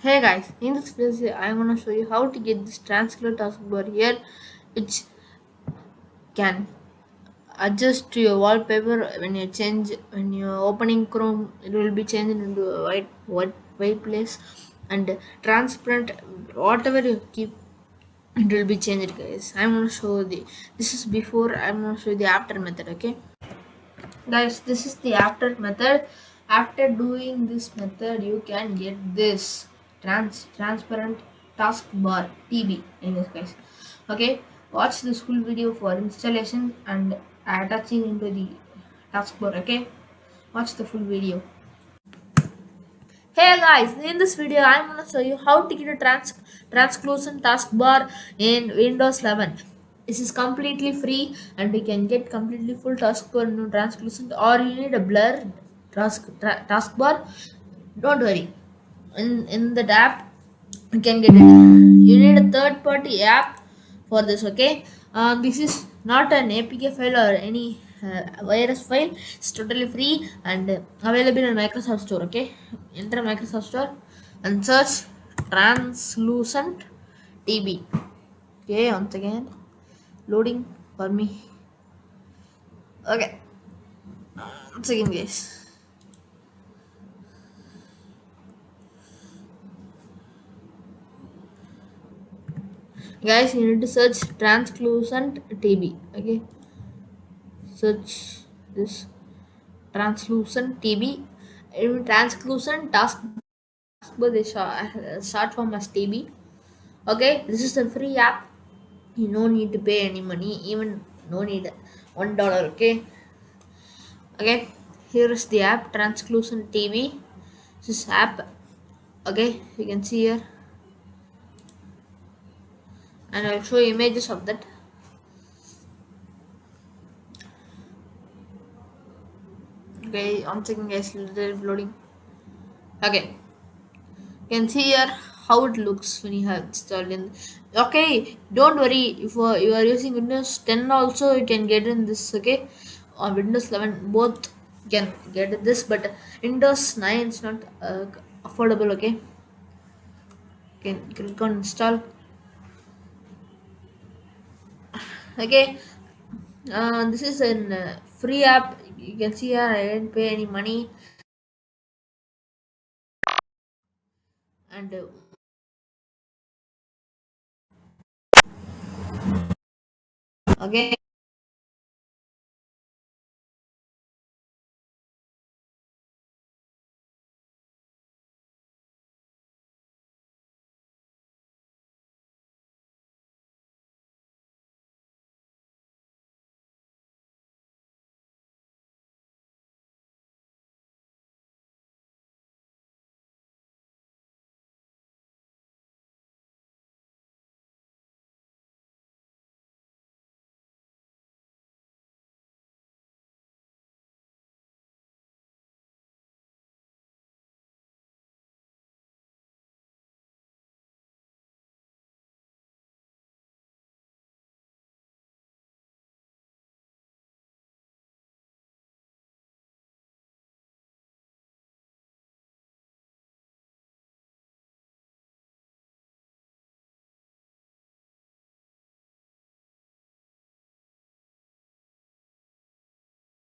Hey guys, in this video I'm gonna show you how to get this transcriber taskbar here, which can adjust to your wallpaper when you're opening Chrome. It will be changed into a white place, and transparent whatever you keep, it will be changed, guys. I'm gonna show the this is before. I'm gonna show you the after method. Okay, guys, this is the after method. After doing this method you can get this transparent taskbar tb in this case. Okay, watch this full video for installation and attaching into the taskbar. Okay, watch the full video. Hey guys, in this video I'm gonna show you how to get a transclusion taskbar in Windows 11. This is completely free and you can get completely full taskbar in transclusion, or you need a blur taskbar. Don't worry. In that app you can get it. You need a third party app for this. Okay, this is not an apk file or any virus file. It's totally free and available in Microsoft Store. Okay, enter Microsoft Store and search translucent tb. Okay, once again loading for me. Okay, once again, guys, you need to search translucent tb. Okay, search this translucent tb. Translucent taskbar is short form as tb. Okay, this is a free app. You no need to pay any money, even no need $1. Okay, okay, here is the app translucent tv. This app. Okay, you can see here, and I'll show you images of that. Okay, one second, guys, little loading. Okay, you can see here how it looks when you have installed in. Okay, don't worry, if you are using Windows 10 also you can get in this. Okay, or Windows 11 both can get this, but Windows 9 is not affordable. Okay, you can click on install. Okay, this is a free app. You can see here I didn't pay any money, and okay,